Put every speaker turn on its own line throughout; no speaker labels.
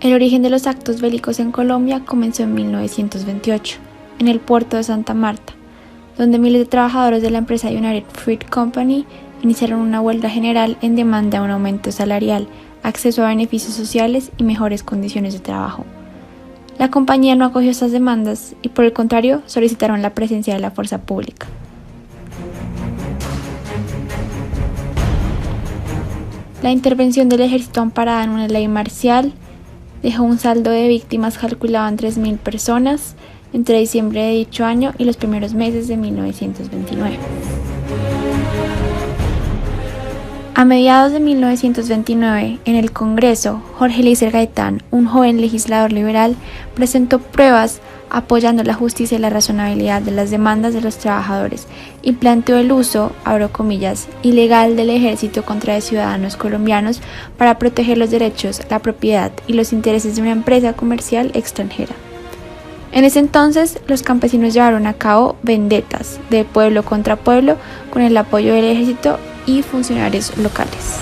El origen de los actos bélicos en Colombia comenzó en 1928, en el puerto de Santa Marta, donde miles de trabajadores de la empresa United Fruit Company iniciaron una huelga general en demanda de un aumento salarial, acceso a beneficios sociales y mejores condiciones de trabajo. La compañía no acogió estas demandas y, por el contrario, solicitaron la presencia de la fuerza pública. La intervención del ejército amparada en una ley marcial dejó un saldo de víctimas calculado en 3.000 personas entre diciembre de dicho año y los primeros meses de 1929. A mediados de 1929, en el Congreso, Jorge Eliezer Gaitán, un joven legislador liberal, presentó pruebas apoyando la justicia y la razonabilidad de las demandas de los trabajadores y planteó el uso, abro comillas, ilegal del ejército contra ciudadanos colombianos para proteger los derechos, la propiedad y los intereses de una empresa comercial extranjera. En ese entonces, los campesinos llevaron a cabo vendetas de pueblo contra pueblo con el apoyo del ejército y funcionarios locales.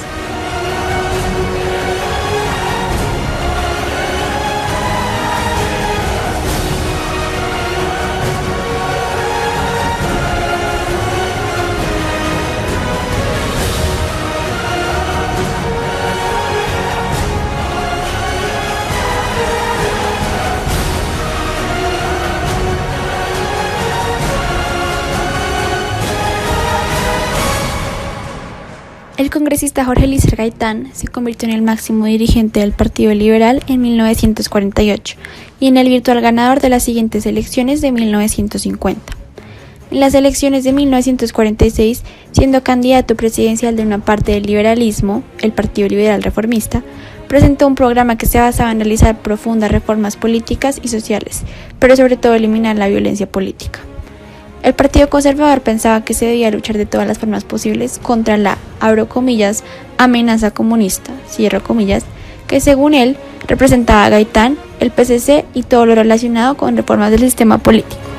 El congresista Jorge Eliezer Gaitán se convirtió en el máximo dirigente del Partido Liberal en 1948 y en el virtual ganador de las siguientes elecciones de 1950. En las elecciones de 1946, siendo candidato presidencial de una parte del liberalismo, el Partido Liberal Reformista, presentó un programa que se basaba en realizar profundas reformas políticas y sociales, pero sobre todo eliminar la violencia política. El Partido Conservador pensaba que se debía luchar de todas las formas posibles contra la, abro comillas, amenaza comunista, cierro comillas, que según él representaba a Gaitán, el PCC y todo lo relacionado con reformas del sistema político.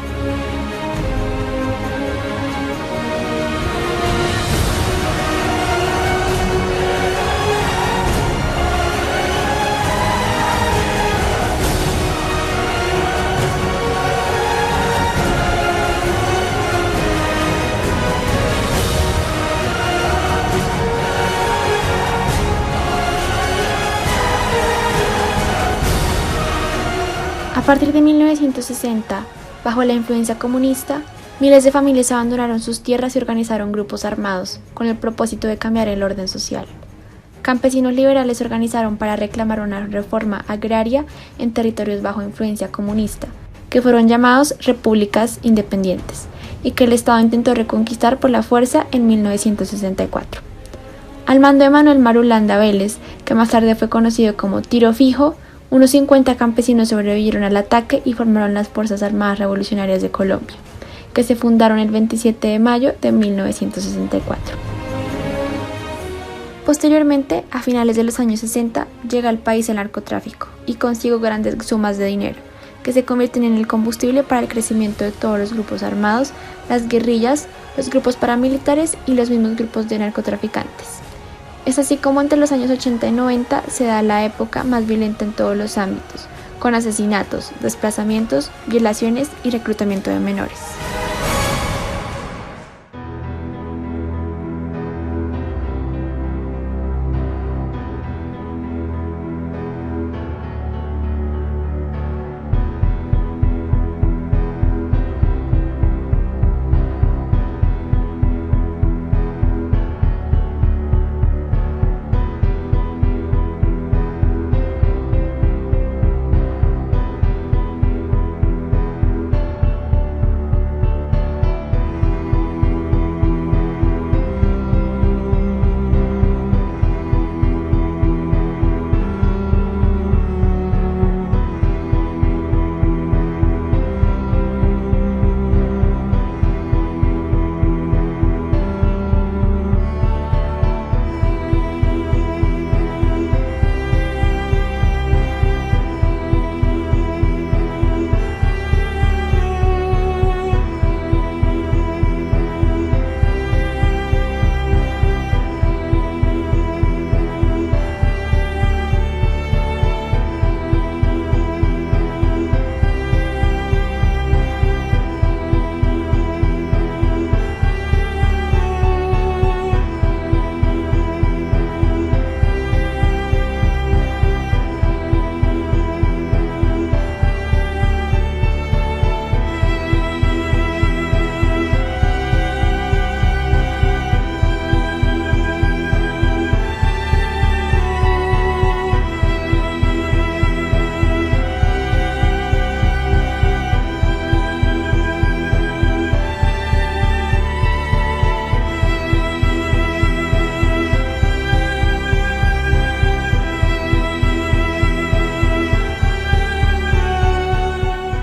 A partir de 1960, bajo la influencia comunista, miles de familias abandonaron sus tierras y organizaron grupos armados, con el propósito de cambiar el orden social. Campesinos liberales se organizaron para reclamar una reforma agraria en territorios bajo influencia comunista, que fueron llamados repúblicas independientes, y que el Estado intentó reconquistar por la fuerza en 1964. Al mando de Manuel Marulanda Vélez, que más tarde fue conocido como Tiro Fijo, unos 50 campesinos sobrevivieron al ataque y formaron las Fuerzas Armadas Revolucionarias de Colombia, que se fundaron el 27 de mayo de 1964. Posteriormente, a finales de los años 60, llega al país el narcotráfico y consigo grandes sumas de dinero, que se convierten en el combustible para el crecimiento de todos los grupos armados, las guerrillas, los grupos paramilitares y los mismos grupos de narcotraficantes. Es así como entre los años 80 y 90 se da la época más violenta en todos los ámbitos, con asesinatos, desplazamientos, violaciones y reclutamiento de menores.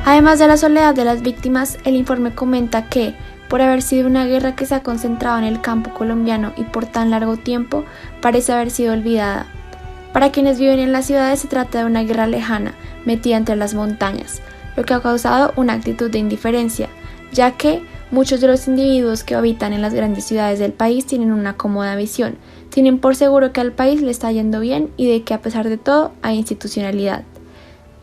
Además de la soledad de las víctimas, el informe comenta que, por haber sido una guerra que se ha concentrado en el campo colombiano y por tan largo tiempo, parece haber sido olvidada. Para quienes viven en las ciudades se trata de una guerra lejana, metida entre las montañas, lo que ha causado una actitud de indiferencia, ya que muchos de los individuos que habitan en las grandes ciudades del país tienen una cómoda visión, tienen por seguro que al país le está yendo bien y de que a pesar de todo hay institucionalidad.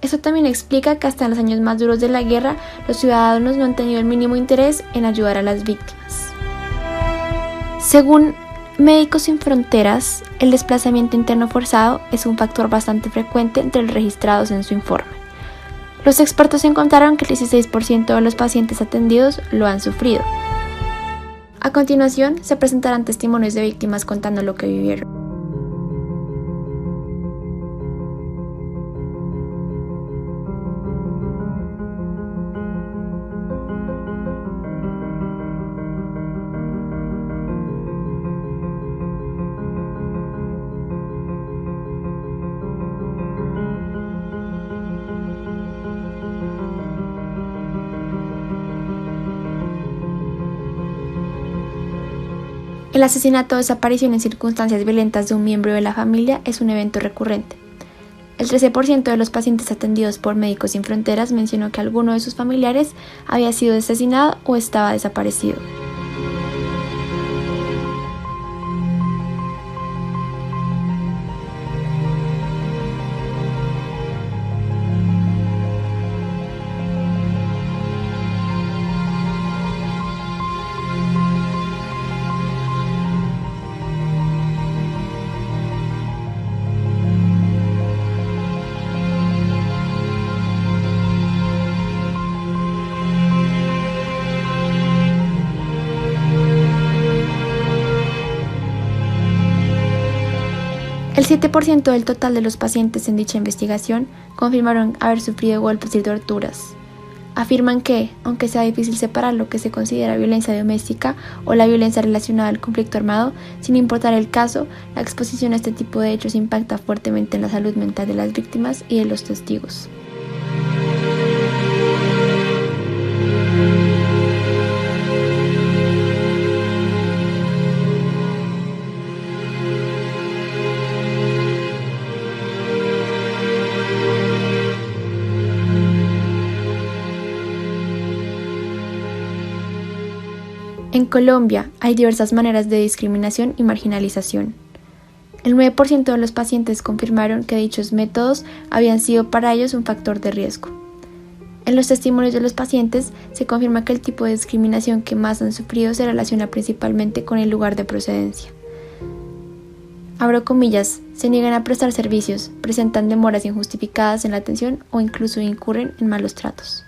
Eso también explica que hasta en los años más duros de la guerra, los ciudadanos no han tenido el mínimo interés en ayudar a las víctimas. Según Médicos Sin Fronteras, el desplazamiento interno forzado es un factor bastante frecuente entre los registrados en su informe. Los expertos encontraron que el 16% de los pacientes atendidos lo han sufrido. A continuación, se presentarán testimonios de víctimas contando lo que vivieron. El asesinato o desaparición en circunstancias violentas de un miembro de la familia es un evento recurrente. El 13% de los pacientes atendidos por Médicos Sin Fronteras mencionó que alguno de sus familiares había sido asesinado o estaba desaparecido. El 7% del total de los pacientes en dicha investigación confirmaron haber sufrido golpes y torturas. Afirman que, aunque sea difícil separar lo que se considera violencia doméstica o la violencia relacionada al conflicto armado, sin importar el caso, la exposición a este tipo de hechos impacta fuertemente en la salud mental de las víctimas y de los testigos. En Colombia hay diversas maneras de discriminación y marginalización. El 9% de los pacientes confirmaron que dichos métodos habían sido para ellos un factor de riesgo. En los testimonios de los pacientes se confirma que el tipo de discriminación que más han sufrido se relaciona principalmente con el lugar de procedencia. Abro comillas, se niegan a prestar servicios, presentan demoras injustificadas en la atención o incluso incurren en malos tratos.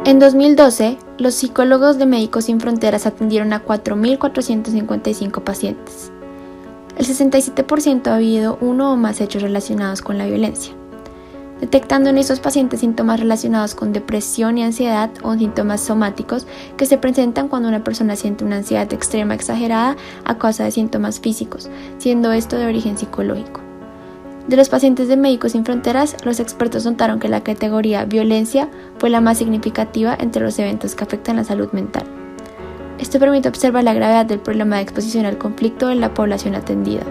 En 2012, los psicólogos de Médicos Sin Fronteras atendieron a 4.455 pacientes. El 67% ha habido uno o más hechos relacionados con la violencia, detectando en estos pacientes síntomas relacionados con depresión y ansiedad o síntomas somáticos que se presentan cuando una persona siente una ansiedad extrema exagerada a causa de síntomas físicos, siendo esto de origen psicológico. De los pacientes de Médicos Sin Fronteras, los expertos notaron que la categoría violencia fue la más significativa entre los eventos que afectan la salud mental. Esto permite observar la gravedad del problema de exposición al conflicto en la población atendida.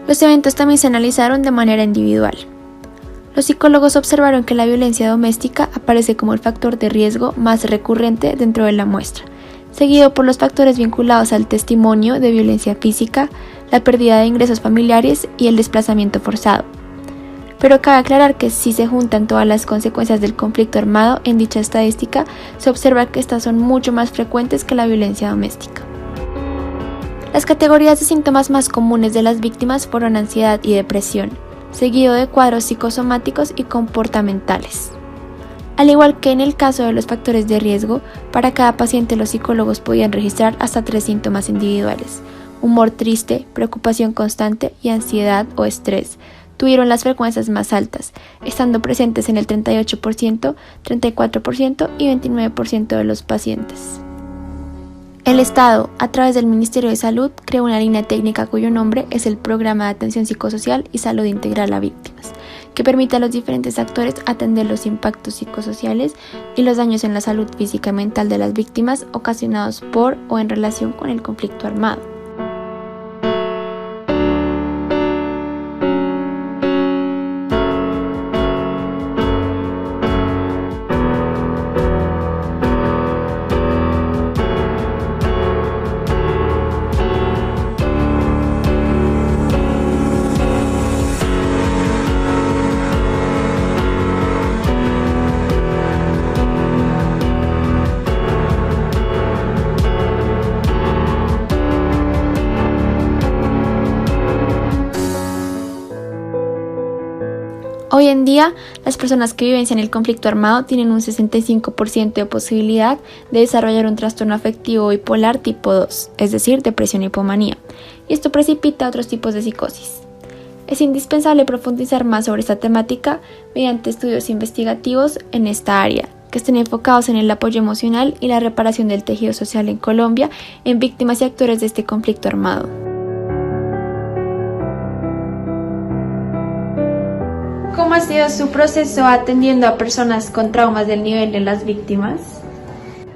Los eventos también se analizaron de manera individual. Los psicólogos observaron que la violencia doméstica aparece como el factor de riesgo más recurrente dentro de la muestra, seguido por los factores vinculados al testimonio de violencia física, la pérdida de ingresos familiares y el desplazamiento forzado. Pero cabe aclarar que si se juntan todas las consecuencias del conflicto armado en dicha estadística, se observa que estas son mucho más frecuentes que la violencia doméstica. Las categorías de síntomas más comunes de las víctimas fueron ansiedad y depresión, seguido de cuadros psicosomáticos y comportamentales. Al igual que en el caso de los factores de riesgo, para cada paciente los psicólogos podían registrar hasta 3 síntomas individuales: humor triste, preocupación constante y ansiedad o estrés, tuvieron las frecuencias más altas, estando presentes en el 38%, 34% y 29% de los pacientes. El Estado, a través del Ministerio de Salud, creó una línea técnica cuyo nombre es el Programa de Atención Psicosocial y Salud Integral a Víctimas, que permite a los diferentes actores atender los impactos psicosociales y los daños en la salud física y mental de las víctimas ocasionados por o en relación con el conflicto armado. Hoy en día, las personas que vivencian el conflicto armado tienen un 65% de posibilidad de desarrollar un trastorno afectivo bipolar tipo 2, es decir, depresión y hipomanía, y esto precipita otros tipos de psicosis. Es indispensable profundizar más sobre esta temática mediante estudios investigativos en esta área, que estén enfocados en el apoyo emocional y la reparación del tejido social en Colombia en víctimas y actores de este conflicto armado. ¿Cómo ha sido su proceso atendiendo a personas con traumas del nivel de las víctimas?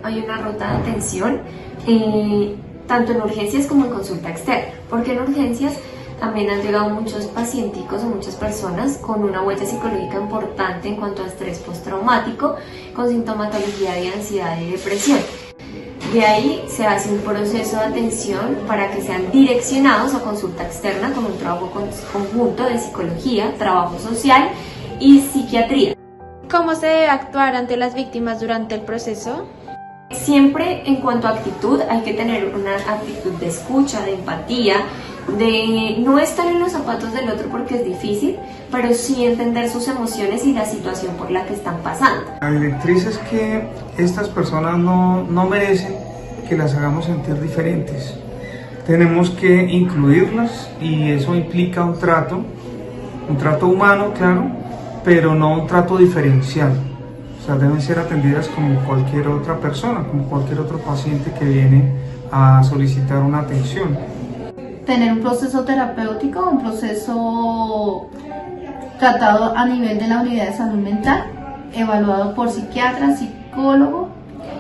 Hay una ruta de atención, tanto en urgencias como en consulta externa, porque en urgencias también han llegado muchos pacienticos o muchas personas con una huella psicológica importante en cuanto a estrés postraumático, con sintomatología de ansiedad y depresión. De ahí se hace un proceso de atención para que sean direccionados a consulta externa con un trabajo conjunto de psicología, trabajo social y psiquiatría.
¿Cómo se debe actuar ante las víctimas durante el proceso?
Siempre en cuanto a actitud hay que tener una actitud de escucha, de empatía, de no estar en los zapatos del otro porque es difícil, pero sí entender sus emociones y la situación por la que están pasando.
La directriz es que estas personas no merecen que las hagamos sentir diferentes. Tenemos que incluirlas y eso implica un trato humano, claro, pero no un trato diferencial. O sea, deben ser atendidas como cualquier otra persona, como cualquier otro paciente que viene a solicitar una atención.
Tener un proceso terapéutico, un proceso tratado a nivel de la unidad de salud mental, evaluado por psiquiatra, psicólogo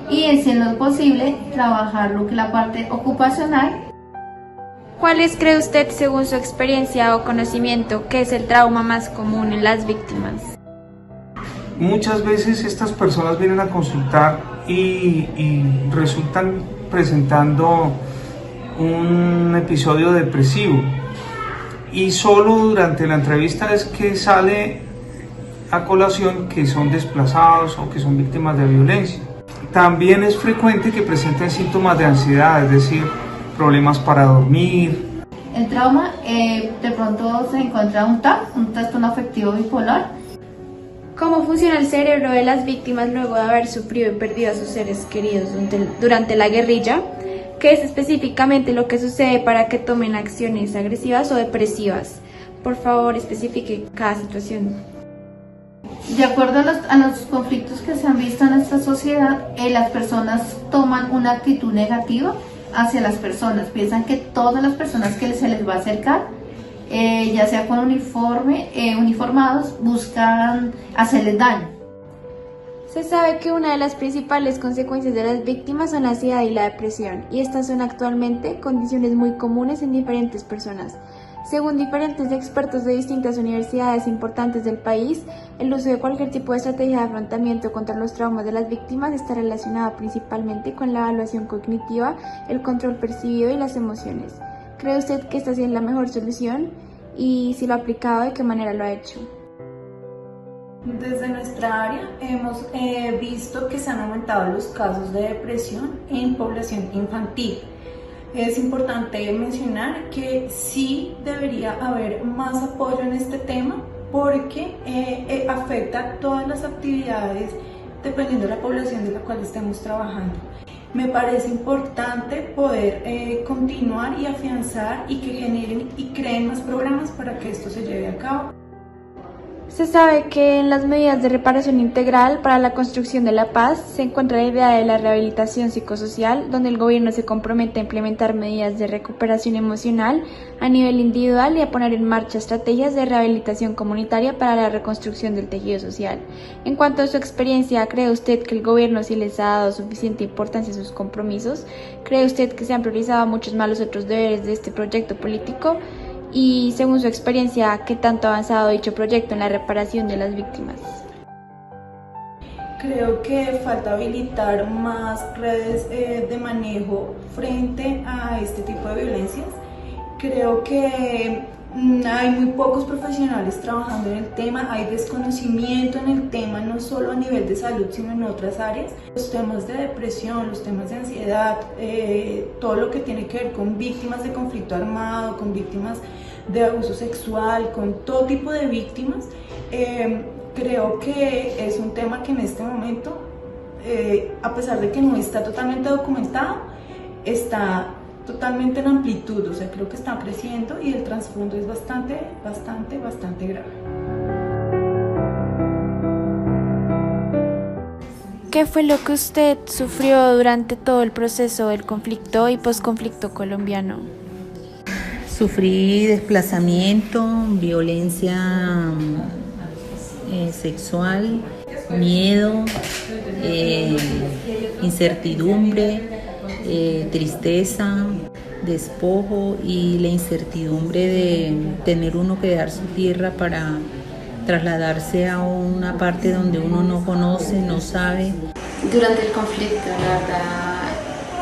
y, si no es posible, trabajar lo que es la parte ocupacional.
¿Cuáles cree usted, según su experiencia o conocimiento, que es el trauma más común en las víctimas?
Muchas veces estas personas vienen a consultar y resultan presentando un episodio depresivo y solo durante la entrevista es que sale a colación que son desplazados o que son víctimas de violencia. También es frecuente que presenten síntomas de ansiedad, es decir, problemas para dormir.
El trauma, de pronto se encuentra un TAP, un trastorno afectivo bipolar.
¿Cómo funciona el cerebro de las víctimas luego de haber sufrido y perdido a sus seres queridos durante la guerrilla? ¿Qué es específicamente lo que sucede para que tomen acciones agresivas o depresivas? Por favor, especifique cada situación.
De acuerdo a los conflictos que se han visto en nuestra sociedad, las personas toman una actitud negativa hacia las personas. Piensan que todas las personas que se les va a acercar, ya sea con uniformados, buscan hacerles daño.
Se sabe que una de las principales consecuencias de las víctimas son la ansiedad y la depresión, y estas son actualmente condiciones muy comunes en diferentes personas. Según diferentes expertos de distintas universidades importantes del país, el uso de cualquier tipo de estrategia de afrontamiento contra los traumas de las víctimas está relacionado principalmente con la evaluación cognitiva, el control percibido y las emociones. ¿Cree usted que esta es la mejor solución? Y si lo ha aplicado, ¿de qué manera lo ha hecho?
Desde nuestra área hemos visto que se han aumentado los casos de depresión en población infantil. Es importante mencionar que sí debería haber más apoyo en este tema porque afecta todas las actividades dependiendo de la población de la cual estemos trabajando. Me parece importante poder continuar y afianzar y que generen y creen más programas para que esto se lleve a cabo.
Se sabe que en las medidas de reparación integral para la construcción de la paz se encuentra la idea de la rehabilitación psicosocial, donde el gobierno se compromete a implementar medidas de recuperación emocional a nivel individual y a poner en marcha estrategias de rehabilitación comunitaria para la reconstrucción del tejido social. En cuanto a su experiencia, ¿cree usted que el gobierno sí les ha dado suficiente importancia a sus compromisos? ¿Cree usted que se han priorizado muchos más los otros deberes de este proyecto político? Y según su experiencia, ¿qué tanto ha avanzado dicho proyecto en la reparación de las víctimas?
Creo que falta habilitar más redes de manejo frente a este tipo de violencias. Creo que hay muy pocos profesionales trabajando en el tema, hay desconocimiento en el tema, no solo a nivel de salud, sino en otras áreas. Los temas de depresión, los temas de ansiedad, todo lo que tiene que ver con víctimas de conflicto armado, con víctimas de abuso sexual, con todo tipo de víctimas, creo que es un tema que en este momento, a pesar de que no está totalmente documentado, está totalmente en amplitud, o sea, creo que está creciendo y el trasfondo es bastante grave.
¿Qué fue lo que usted sufrió durante todo el proceso del conflicto y posconflicto colombiano?
Sufrí desplazamiento, violencia sexual, miedo, incertidumbre, tristeza, despojo y la incertidumbre de tener uno que dar su tierra para trasladarse a una parte donde uno no conoce, no sabe.
Durante el conflicto, la verdad,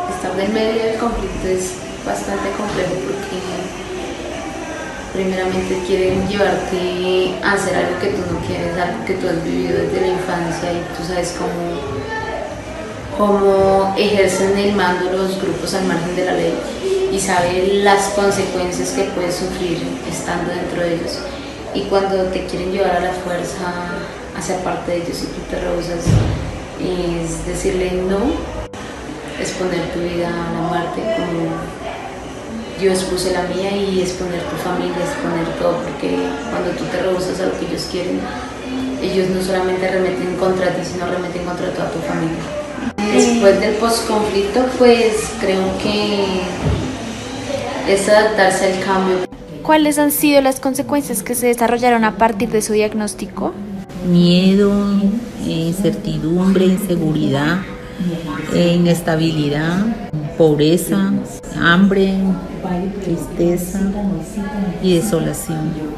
estar en medio del conflicto es bastante complejo porque primeramente quieren llevarte a hacer algo que tú no quieres, algo que tú has vivido desde la infancia y tú sabes cómo ejercen el mando los grupos al margen de la ley y sabes las consecuencias que puedes sufrir estando dentro de ellos. Y cuando te quieren llevar a la fuerza hacia parte de ellos y tú te rehusas, es decirle no, es poner tu vida a la muerte, como yo expuse la mía, y exponer tu familia, exponer todo, porque cuando tú te rehusas a lo que ellos quieren, ellos no solamente remeten contra ti, sino remeten contra toda tu familia. Después del posconflicto, pues creo que es adaptarse al cambio.
¿Cuáles han sido las consecuencias que se desarrollaron a partir de su diagnóstico?
Miedo, incertidumbre, inseguridad, inestabilidad, pobreza, hambre, tristeza y desolación.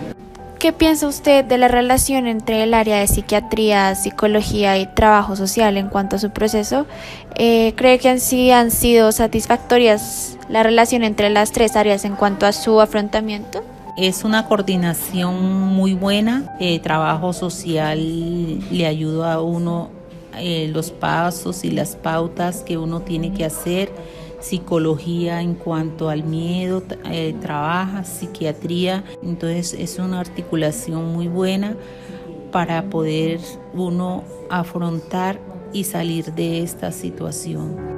¿Qué piensa usted de la relación entre el área de psiquiatría, psicología y trabajo social en cuanto a su proceso? ¿Cree que sí han sido satisfactorias la relación entre las tres áreas en cuanto a su afrontamiento?
Es una coordinación muy buena. Trabajo social le ayuda a uno los pasos y las pautas que uno tiene que hacer. Psicología en cuanto al miedo, trabaja, psiquiatría, entonces es una articulación muy buena para poder uno afrontar y salir de esta situación.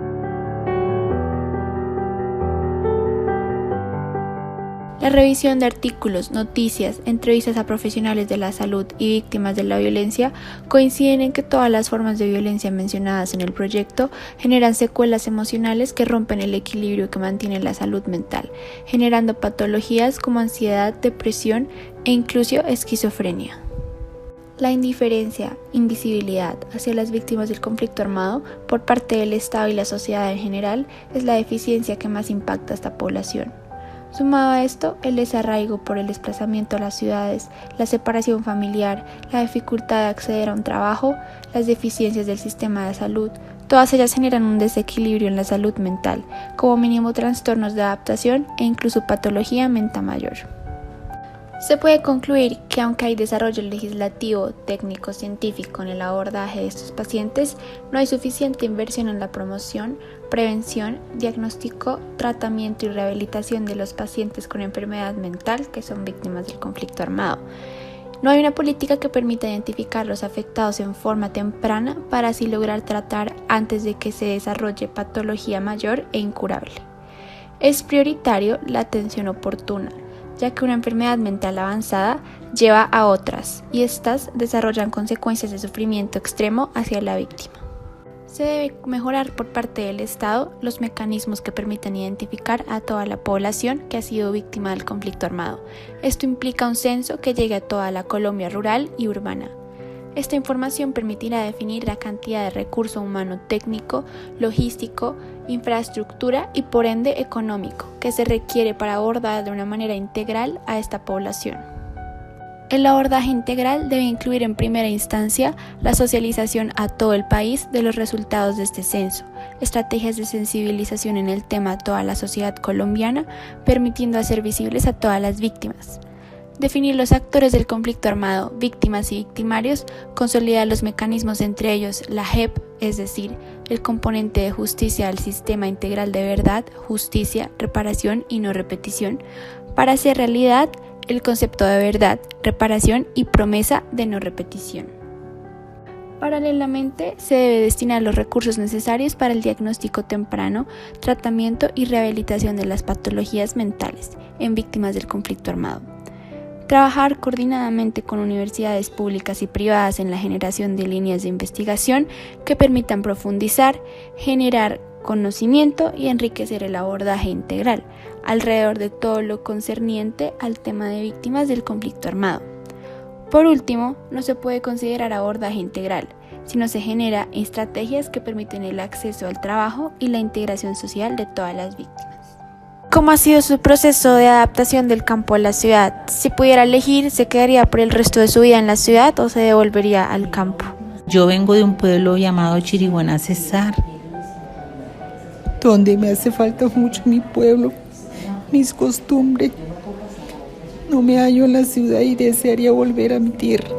La revisión de artículos, noticias, entrevistas a profesionales de la salud y víctimas de la violencia coinciden en que todas las formas de violencia mencionadas en el proyecto generan secuelas emocionales que rompen el equilibrio que mantiene la salud mental, generando patologías como ansiedad, depresión e incluso esquizofrenia. La indiferencia, invisibilidad hacia las víctimas del conflicto armado por parte del Estado y la sociedad en general es la deficiencia que más impacta a esta población. Sumado a esto, el desarraigo por el desplazamiento a las ciudades, la separación familiar, la dificultad de acceder a un trabajo, las deficiencias del sistema de salud, todas ellas generan un desequilibrio en la salud mental, como mínimo trastornos de adaptación e incluso patología mental mayor. Se puede concluir que aunque hay desarrollo legislativo, técnico, científico en el abordaje de estos pacientes, no hay suficiente inversión en la promoción, prevención, diagnóstico, tratamiento y rehabilitación de los pacientes con enfermedad mental que son víctimas del conflicto armado. No hay una política que permita identificar los afectados en forma temprana para así lograr tratar antes de que se desarrolle patología mayor e incurable. Es prioritario la atención oportuna, ya que una enfermedad mental avanzada lleva a otras y estas desarrollan consecuencias de sufrimiento extremo hacia la víctima. Se debe mejorar por parte del Estado los mecanismos que permitan identificar a toda la población que ha sido víctima del conflicto armado. Esto implica un censo que llegue a toda la Colombia rural y urbana. Esta información permitirá definir la cantidad de recurso humano técnico, logístico, infraestructura y por ende económico que se requiere para abordar de una manera integral a esta población. El abordaje integral debe incluir en primera instancia la socialización a todo el país de los resultados de este censo, estrategias de sensibilización en el tema a toda la sociedad colombiana, permitiendo hacer visibles a todas las víctimas. Definir los actores del conflicto armado, víctimas y victimarios, consolidar los mecanismos entre ellos la JEP, es decir, el componente de justicia al sistema integral de verdad, justicia, reparación y no repetición, para hacer realidad el concepto de verdad, reparación y promesa de no repetición. Paralelamente, se debe destinar los recursos necesarios para el diagnóstico temprano, tratamiento y rehabilitación de las patologías mentales en víctimas del conflicto armado. Trabajar coordinadamente con universidades públicas y privadas en la generación de líneas de investigación que permitan profundizar, generar conocimiento y enriquecer el abordaje integral alrededor de todo lo concerniente al tema de víctimas del conflicto armado. Por último, no se puede considerar abordaje integral si no se genera estrategias que permiten el acceso al trabajo y la integración social de todas las víctimas. ¿Cómo ha sido su proceso de adaptación del campo a la ciudad? Si pudiera elegir, ¿se quedaría por el resto de su vida en la ciudad o se devolvería al campo?
Yo vengo de un pueblo llamado Chiriguaná Cesar, donde me hace falta mucho mi pueblo, mis costumbres. No me hallo en la ciudad y desearía volver a mi tierra.